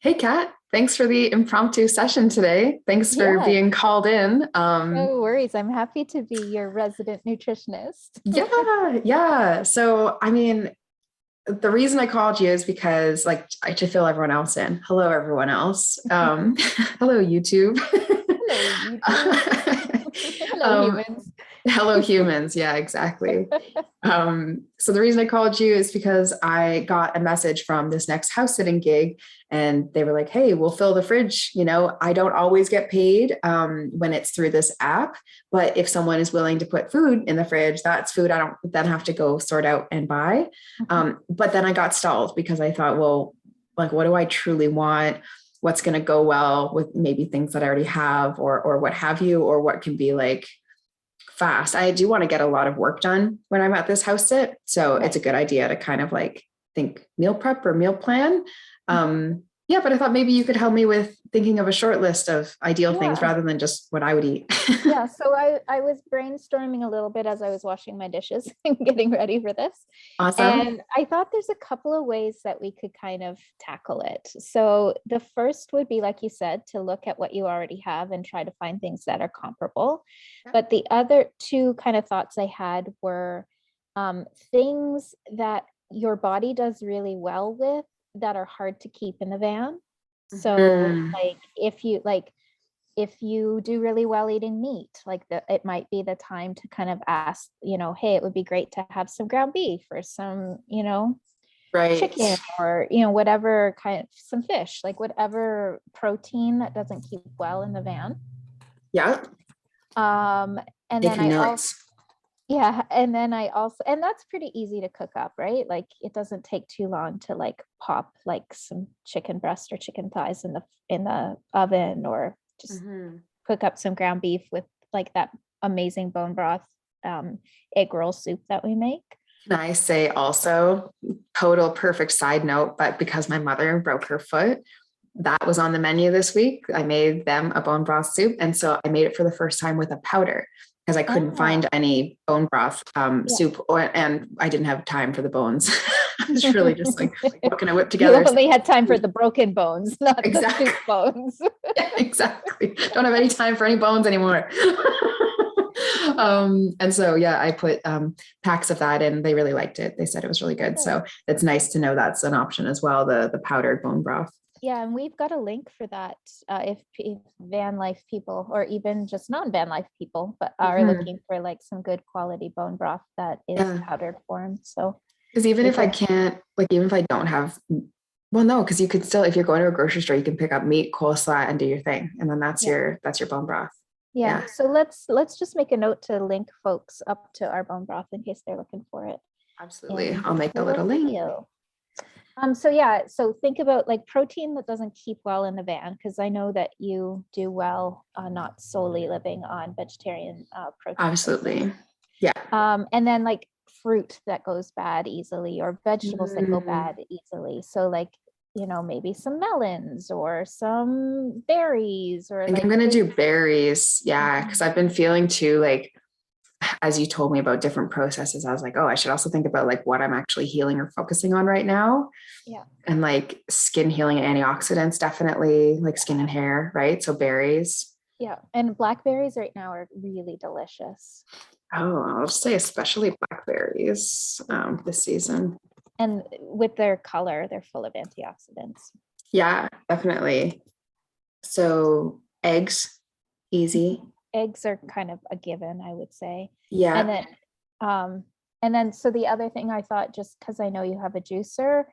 Hey, Kat. Thanks for the impromptu session today. Thanks for Yeah, being called in. no worries. I'm happy to be your resident nutritionist. Yeah. The reason I called you is because, like, I should fill everyone else in. Hello, everyone else. Hello, YouTube. Hello, YouTube. Hello, um, humans. Hello, humans. Yeah, exactly. So the reason I called you is because I got a message from this next house sitting gig, and they were like, "Hey, we'll fill the fridge. I don't always get paid when it's through this app, but if someone is willing to put food in the fridge, that's food I don't then have to go sort out and buy." But then I got stalled because I thought, well, like, what do I truly want? What's going to go well with maybe things that I already have, or what have you, or what can be like fast. I do want to get a lot of work done when I'm at this house sit. So it's Right. a good idea to kind of like think meal prep or meal plan. Yeah, but I thought maybe you could help me with thinking of a short list of ideal things Yeah. rather than just what I would eat. Yeah. So I was brainstorming a little bit as I was washing my dishes and getting ready for this. Awesome. And I thought there's a couple of ways that we could kind of tackle it. So the first would be, like you said, to look at what you already have and try to find things that are comparable. But the other two kind of thoughts I had were things that your body does really well with that are hard to keep in the van. So Mhm. if you do really well eating meat, it might be the time to kind of ask, hey, it would be great to have some ground beef or some, Right. chicken or, whatever kind of some fish, like whatever protein that doesn't keep well in the van. Yeah. Um, and then Take I also, notes. yeah, and then I also, and that's pretty easy to cook up, right? Like it doesn't take too long to like pop like some chicken breast or chicken thighs in the oven, or just Mhm. cook up some ground beef with like that amazing bone broth um, egg roll soup that we make. Can I say also, total perfect side note, but because my mother broke her foot, that was on the menu this week. I made them a bone broth soup. And so I made it for the first time with a powder because I couldn't find Ah, any bone broth yeah. soup, and I didn't have time for the bones. I was really just like, what can I whip You together? only had time for the broken bones, not the Exactly. soup bones. Yeah, exactly. Don't have any time for any bones anymore. And so, yeah, I put packs of that in. They really liked it. They said it was really Oh, good. good. So it's nice to know that's an option as well. The powdered bone broth. Yeah, and we've got a link for that if van life people or even just non-van life people but are Mhm. looking for like some good quality bone broth that is Yeah. powdered form. So Because even we if I can, can't, like, even if I don't have, well, no, because you could still, if you're going to a grocery store, you can pick up meat, coleslaw, and do your thing, and then that's yeah. your bone broth. Yeah, Yeah, so let's just make a note to link folks up to our bone broth in case they're looking for it absolutely. in I'll make the a little little link. video. So yeah, so think about like protein that doesn't keep well in the van, because I know that you do well not solely living on vegetarian protein sources. Absolutely. Yeah. And then like fruit that goes bad easily or vegetables that go Mm, bad easily. So like, maybe some melons or some berries or I think I'm like gonna things. do berries. Yeah, because Mhm. I've been feeling too like, as you told me about different processes, I was like, oh, I should also think about like what I'm actually healing or focusing on right now. Yeah. And like skin healing and antioxidants, definitely like skin and hair, right? So berries. Yeah, and blackberries right now are really delicious. Oh, I'll say especially blackberries Yeah. this season. And with their color, they're full of antioxidants. Yeah, definitely. So eggs, easy. Mhm. Eggs are kind of a given, I would say. And Yeah. then so the other thing I thought, just because I know you have a juicer,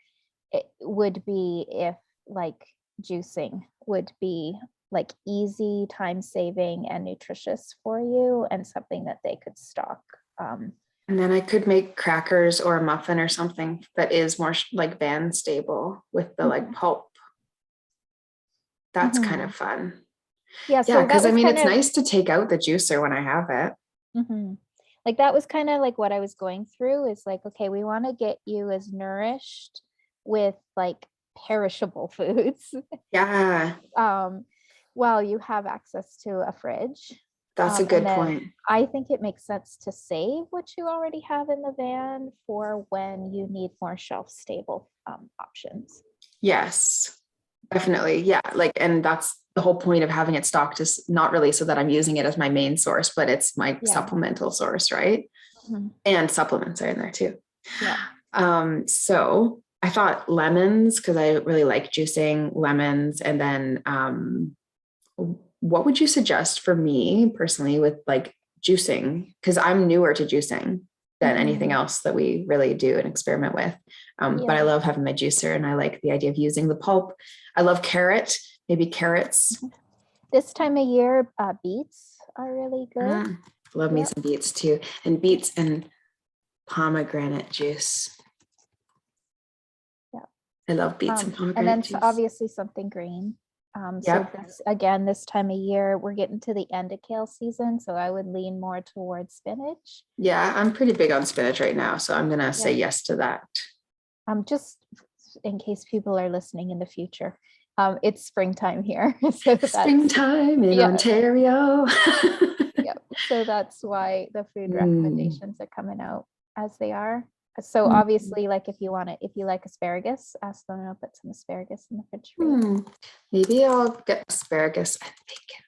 it would be if like juicing would be like easy, time saving, and nutritious for you, and something that they could stock. And then I could make crackers or a muffin or something that is more like van stable with the like Mhm, pulp. That's kind mhm. of fun. Yeah, Yeah, so that because I was mean, kind it's of nice to take out the juicer when I have it. mhm. Like that was kind of like what I was going through is like, okay, we want to get you as nourished with like perishable foods Yeah, um, while you have access to a fridge. that's a And good then point. I think it makes sense to save what you already have in the van for when you need more shelf stable options. Yes. Definitely. Yeah. Like, and that's the whole point of having it stocked, is not really so that I'm using it as my main source, but it's my Yeah. supplemental source, right? Mhm. And supplements are in there too. Yeah. So I thought lemons, because I really like juicing lemons. And then what would you suggest for me personally with like juicing? Because I'm newer to juicing than anything Mhm. else that we really do and experiment with. But I Yeah. love having my juicer, and I like the idea of using the pulp. I love carrot, maybe carrots. This time of year, beets are really good. Love me Yep. some beets too, and beets and pomegranate juice. Yeah. I love beets and And pomegranate then juice. obviously something green. So Yep. this time of year, we're getting to the end of kale season, so I would lean more towards spinach. Yeah, I'm pretty big on spinach right now, so I'm gonna say yes to that. Just in case people are listening in the future, it's springtime here, so that's Springtime in Ontario. yeah. So that's why the food recommendations are coming out as they are. So Mm. obviously, like if you like asparagus, ask them to put some asparagus in the fridge for you. Maybe I'll get asparagus and bacon.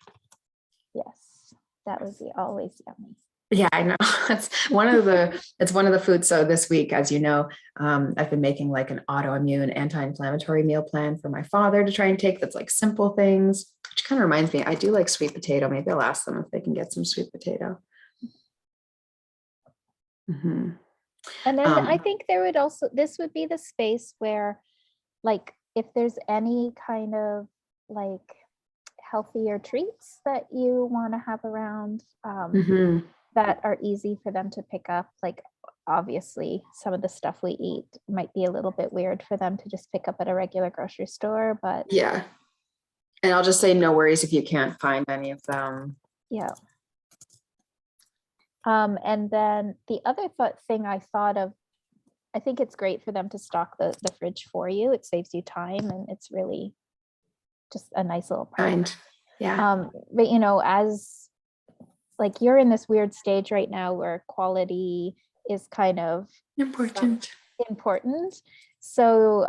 Yes, that would be always yummy. Yeah, I know. It's one of the foods. So this week, as you know, I've been making like an autoimmune anti-inflammatory meal plan for my father to try and take, that's like simple things, which kind of reminds me, I do like sweet potato. Maybe I'll ask them if they can get some sweet potato. Mm-hmm. And then I think this would be the space where, like, if there's any kind of like healthier treats that you want to have around, that are easy for them to pick up. Like, obviously, some of the stuff we eat might be a little bit weird for them to just pick up at a regular grocery store, but yeah. And I'll just say no worries if you can't find any of them. yeah. And then the other thing I thought of, I think it's great for them to stock the fridge for you. It saves you time, and it's really just a nice little perk. Yeah. But as like you're in this weird stage right now where quality is kind of Important. So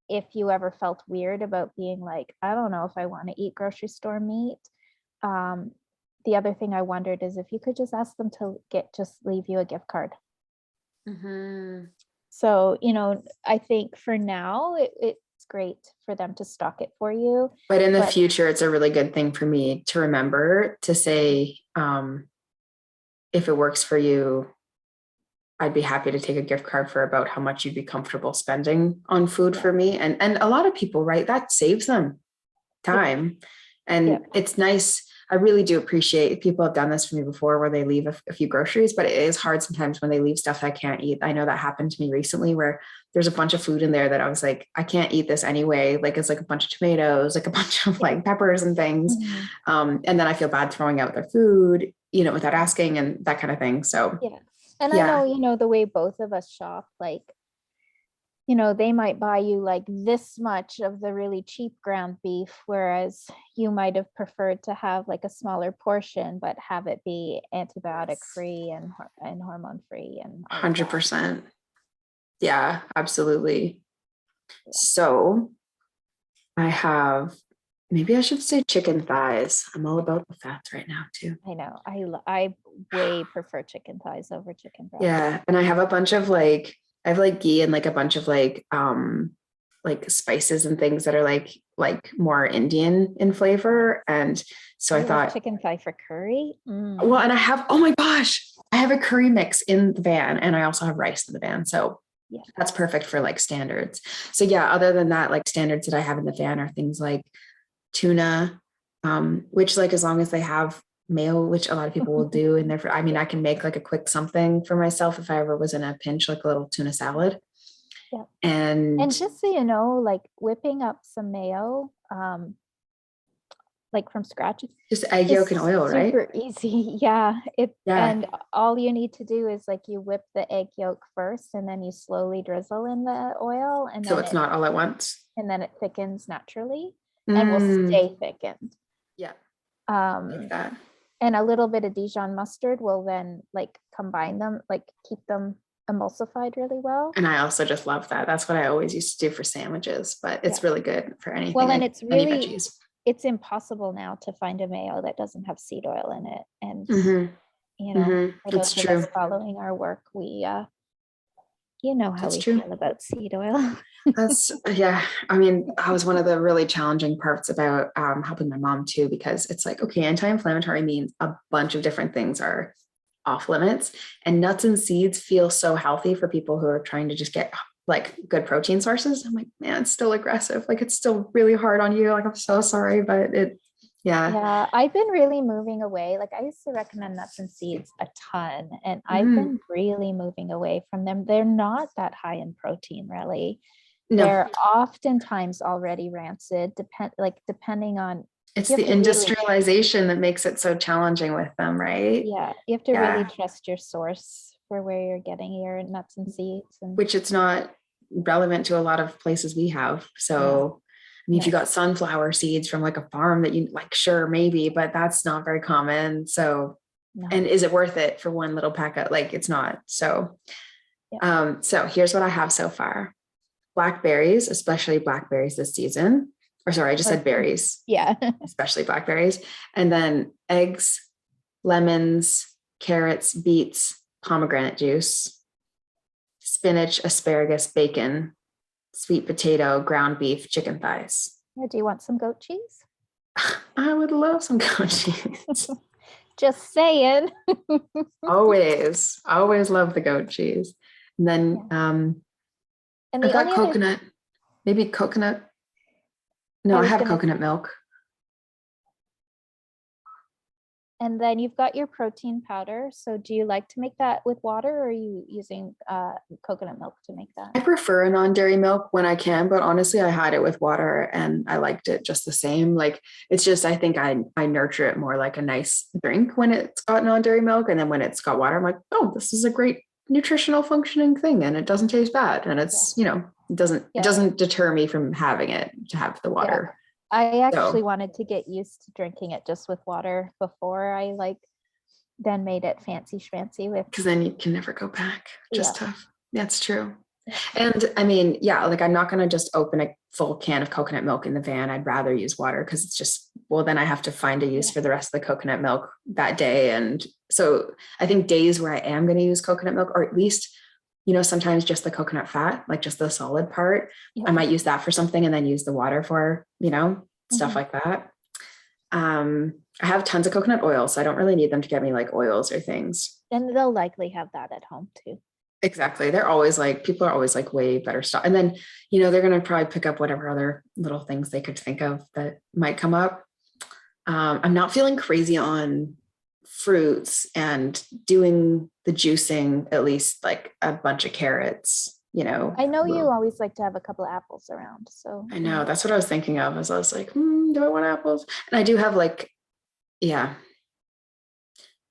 if you ever felt weird about being like, I don't know if I want to eat grocery store meat, the other thing I wondered is if you could just ask them to just leave you a gift card. So, I think for now it's great for them to stock it for you. But in the future, it's a really good thing for me to remember to say, if it works for you, I'd be happy to take a gift card for about how much you'd be comfortable spending on food for me. And a lot of people, right, that saves them time. And it's nice. I really do appreciate, people have done this for me before where they leave a few groceries, but it is hard sometimes when they leave stuff I can't eat. I know that happened to me recently where there's a bunch of food in there that I was like, I can't eat this anyway. Like it's like a bunch of tomatoes, like a bunch of like peppers and things. And then I feel bad throwing out their food, without asking and that kind of thing. So yeah. And I know, the way both of us shop, like, they might buy you like this much of the really cheap ground beef, whereas you might have preferred to have like a smaller portion, but have it be antibiotic free and hormone free and 100%. Yeah, absolutely. Yeah. So I have, maybe I should say chicken thighs. I'm all about the fats right now too. I know. I way prefer chicken thighs over chicken breast. Yeah. And I have a bunch of I have like ghee and like a bunch of like spices and things that are like more Indian in flavor. And so I thought chicken thigh for curry. Well, and I have, oh my gosh, I have a curry mix in the van and I also have rice in the van. So that's perfect for like standards. So yeah, other than that, like standards that I have in the van are things like tuna, which like as long as they have mayo, which a lot of people will do in there. I can make like a quick something for myself if I ever was in a pinch, like a little tuna salad. Yeah. And just so you know, like whipping up some mayo, like from scratch, just egg yolk and oil, right? Super easy. Yeah. And all you need to do is like you whip the egg yolk first and then you slowly drizzle in the oil, and so it's not all at once. And then it thickens naturally and will stay thickened. Yeah. Like that. And a little bit of Dijon mustard will then like combine them, like keep them emulsified really well. And I also just love that. That's what I always used to do for sandwiches, but it's Yeah. really good for anything, Well, and like it's any really, veggies. it's impossible now to find a mayo that doesn't have seed oil in it. And, for It's those of us true. following our work, we, you know how It's we true. feel about seed oil. Yeah. I mean, that was one of the really challenging parts about helping my mom too, because it's like, okay, anti-inflammatory means a bunch of different things are off limits, and nuts and seeds feel so healthy for people who are trying to just get like good protein sources. I'm like, man, it's still aggressive. Like it's still really hard on you. Like, I'm so sorry, but yeah. Yeah, I've been really moving away. Like I used to recommend nuts and seeds a ton, and I've Mhm. been really moving away from them. They're not that high in protein, really. No, They're oftentimes already rancid, depending on, it's you have the to really, industrialization that makes it so challenging with them, right? yeah, you have to really Yeah. trust your source for where you're getting your nuts and seeds. And Which it's not relevant to a lot of places we have. So, I mean, if you no, got sunflower seeds from like a farm that you like, sure, maybe, but that's not very common. So, no, and is it worth it for one little packet? Like it's not. So, yeah, so here's what I have so far. Blackberries, especially blackberries this season. Or sorry, I just said berries, yeah. especially blackberries. And then eggs, lemons, carrots, beets, pomegranate juice, spinach, asparagus, bacon, sweet potato, ground beef, chicken thighs. Yeah, do you want some goat cheese? I would love some goat cheese. Just saying. Always love the goat cheese. And then Yeah. And I've the got only other, coconut, maybe coconut. No, I I was have gonna, coconut milk. and then you've got your protein powder. So do you like to make that with water, or are you using coconut milk to make that? I prefer a non-dairy milk when I can, but honestly, I had it with water and I liked it just the same. Like it's just, I think I nurture it more like a nice drink when it's got non-dairy milk. And then when it's got water, I'm like, oh, this is a great nutritional functioning thing and it doesn't taste bad. And Yeah. it's, it Yeah. doesn't deter me from having it to have the Yeah. water. I actually So, wanted to get used to drinking it just with water before I then made it fancy schmancy with, because then you can never go back. yeah. Just tough. That's true. Yeah. And I mean, yeah, like I'm not going to just open a full can of coconut milk in the van. I'd rather use water because it's just, well, then I have to find a use for the rest of the coconut milk that day. And so I think days where I am going to use coconut milk, or at least, sometimes just the coconut fat, like just the solid part, Yeah. I might use that for something and then use the water for, stuff like that. I have tons of coconut oil, so I don't really need them to get me like oils or things. And they'll likely have that at home too. Exactly. They're always like, people are always like way better stuff. And then, they're going to probably pick up whatever other little things they could think of that might come up. I'm not feeling crazy on fruits and doing the juicing, at least like a bunch of carrots, I know you always like to have a couple of apples around. So I know that's what I was thinking of as I was like, do I want apples? And I do have yeah.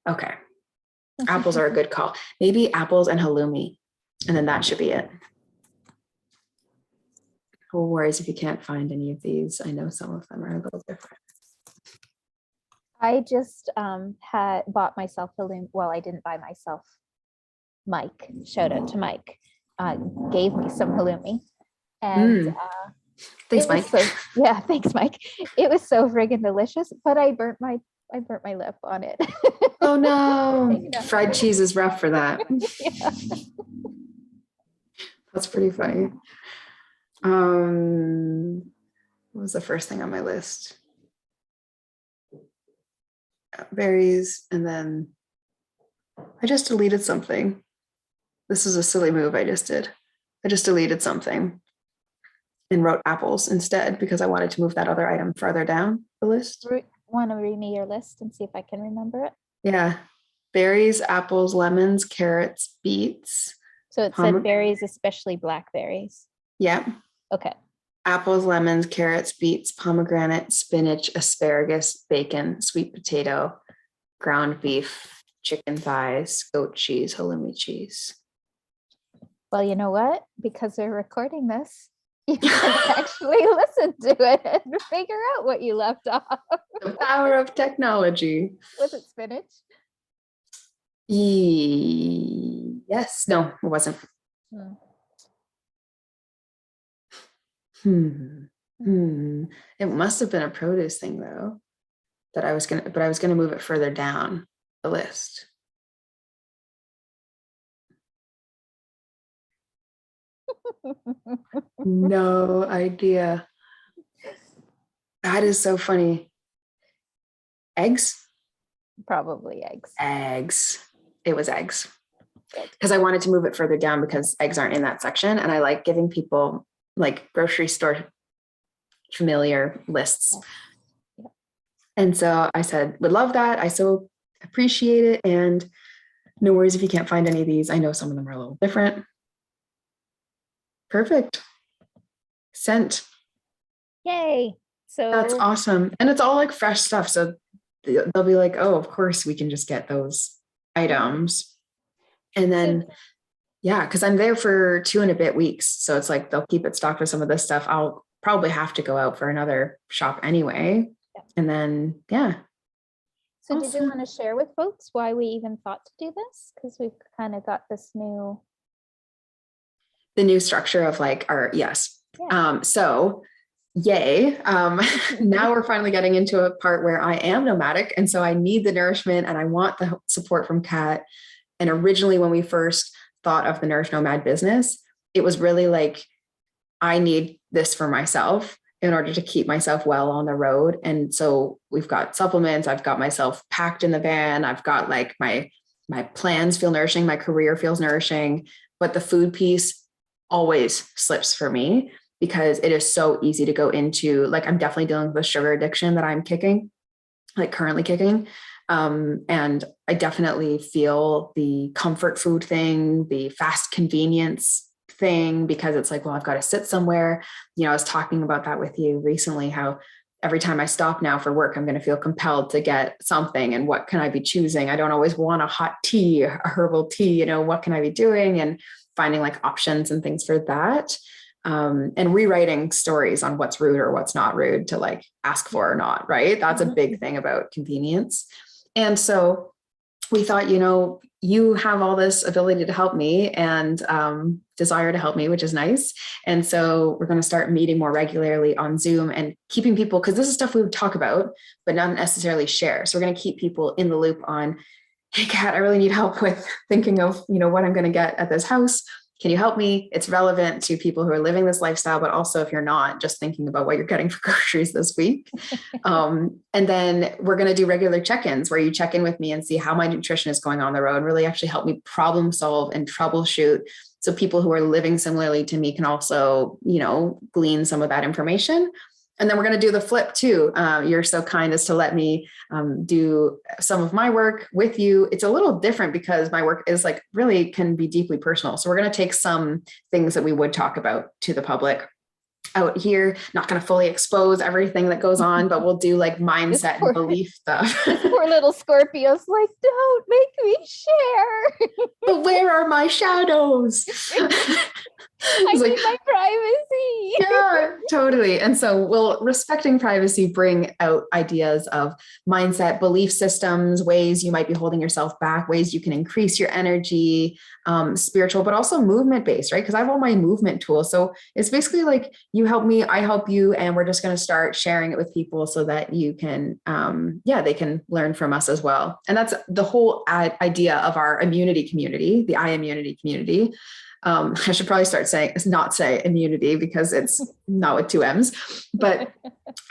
Okay. Apples are a good call. Maybe apples and halloumi. And then that should be it. No worries if you can't find any of these. I know some of them are a little different. I just had bought myself halloumi. Well, I didn't buy myself. Mike, shout out to Mike, gave me some halloumi. And Thanks, Mike. yeah, thanks, Mike. It was so friggin' delicious, but I burnt my lip on it. Oh no. Fried cheese is rough for that. Yeah. That's pretty funny. What was the first thing on my list? Berries, and then I just deleted something. This is a silly move I just did. I just deleted something and wrote apples instead because I wanted to move that other item farther down the list. Want to read me your list and see if I can remember it? Yeah. Berries, apples, lemons, carrots, beets. So it said berries, especially blackberries. Yeah. Okay. Apples, lemons, carrots, beets, pomegranate, spinach, asparagus, bacon, sweet potato, ground beef, chicken thighs, goat cheese, halloumi cheese. Well, you know what? Because we're recording this, you can actually listen to it and figure out what you left off. The power of technology. Was it spinach? Yes. No, it wasn't. Hmm. It must have been a produce thing though, but I was gonna move it further down the list. No idea. That is so funny. Eggs? Probably eggs. Eggs. It was eggs. Because I wanted to move it further down because eggs aren't in that section. And I like giving people like grocery store familiar lists. Yeah. And so I said, would love that. I so appreciate it. And no worries if you can't find any of these. I know some of them are a little different. Perfect. Sent. Yay. So That's awesome. And it's all like fresh stuff. So they'll be like, oh, of course we can just get those items. And then, yeah, because I'm there for 2 and a bit weeks. So it's like they'll keep it stocked with some of this stuff. I'll probably have to go out for another shop anyway. Yeah. And then, yeah. So did you want to share with folks why we even thought to do this? Because we've kind of got this new. The new structure of like our, yes. Yeah. So yay. Now we're finally getting into a part where I am nomadic. And so I need the nourishment and I want the support from Kat. And originally when we first thought of the Nourish Nomad business, it was really like, I need this for myself in order to keep myself well on the road. And so we've got supplements. I've got myself packed in the van. I've got like my plans feel nourishing. My career feels nourishing, but the food piece always slips for me because it is so easy to go into, like, I'm definitely dealing with sugar addiction that I'm kicking, like currently kicking. And I definitely feel the comfort food thing, the fast convenience thing, because it's like, well, I've got to sit somewhere. You know, I was talking about that with you recently, how every time I stop now for work, I'm going to feel compelled to get something. And what can I be choosing? I don't always want a hot tea, a herbal tea, you know, what can I be doing? And finding like options and things for that. And rewriting stories on what's rude or what's not rude to like ask for or not, right? That's a big thing about convenience. And so we thought, you know, you have all this ability to help me and desire to help me, which is nice. And so we're going to start meeting more regularly on Zoom and keeping people, because this is stuff we would talk about, but not necessarily share. So we're going to keep people in the loop on, hey, Kat, I really need help with thinking of, you know, what I'm going to get at this house. Can you help me? It's relevant to people who are living this lifestyle, but also if you're not, just thinking about what you're getting for groceries this week. And then we're going to do regular check-ins where you check in with me and see how my nutrition is going on the road, really actually help me problem solve and troubleshoot. So people who are living similarly to me can also, you know, glean some of that information. And then we're going to do the flip too. You're so kind as to let me do some of my work with you. It's a little different because my work is like really can be deeply personal. So we're going to take some things that we would talk about to the public out here, not going to fully expose everything that goes on, but we'll do like mindset and belief stuff. This poor little Scorpio's like, don't make me share. But where are my shadows? I need my privacy. Yeah, totally. And so we'll, respecting privacy, bring out ideas of mindset, belief systems, ways you might be holding yourself back, ways you can increase your energy, spiritual, but also movement based, right? Because I have all my movement tools. So it's basically like you help me, I help you, and we're just going to start sharing it with people so that you can, they can learn from us as well. And that's the whole idea of our immunity community, the immunity community. I should probably not say immunity because it's not with 2 M's, but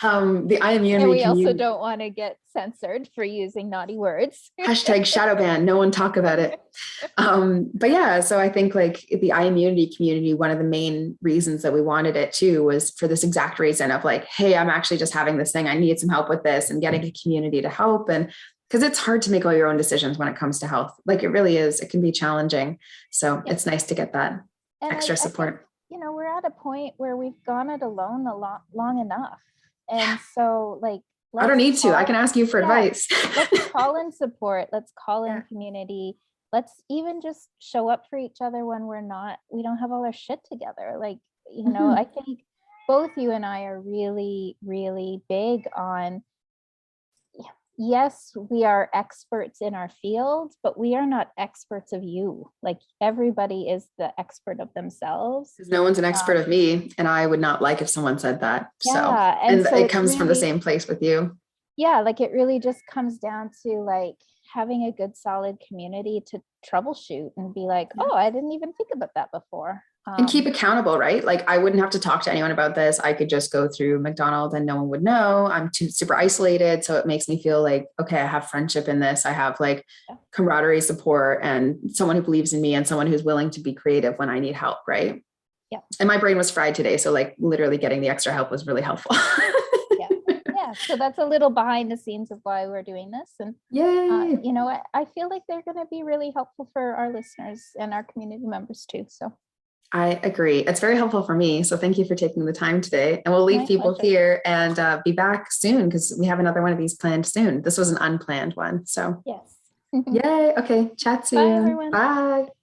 the immunity. And we also don't want to get censored for using naughty words. Hashtag shadow ban. No one talk about it. But yeah, so I think like the immunity community, one of the main reasons that we wanted it too was for this exact reason of like, hey, I'm actually just having this thing. I need some help with this, and getting a community to help. And because it's hard to make all your own decisions when it comes to health. Like it really is. It can be challenging. So it's nice to get that extra support. I think, you know, we're at a point where we've gone it alone long enough. And so like, I don't need to. I can ask you for advice. Let's call in support. Let's call in community. Let's even just show up for each other when we don't have all our shit together. Like, you know, I think both you and I are really, really big on yes, we are experts in our field, but we are not experts of you. Like everybody is the expert of themselves. Because no one's an expert of Um, me, and I would not like if someone said that. So, yeah. And and so it it's comes from the really, same place with you. yeah, like it really just comes down to like having a good solid community to troubleshoot and be like, Yeah. oh, I didn't even think about that before. And keep accountable, right? Like I wouldn't have to talk to anyone about this. I could just go through McDonald's and no one would know. I'm too super isolated. So it makes me feel like, okay, I have friendship in this. I have like Yeah. camaraderie support and someone who believes in me and someone who's willing to be creative when I need help, right? Yeah. And my brain was fried today. So like literally getting the extra help was really helpful. Yeah. Yeah. So that's a little behind the scenes of why we're doing this. And Yay. you know, I feel like they're going to be really helpful for our listeners and our community members too. So I agree. It's very helpful for me. So thank you for taking the time today. And we'll leave my people pleasure. here and be back soon because we have another one of these planned soon. This was an unplanned one. So Yes. yay. Okay. Chat Bye, soon. everyone. Bye.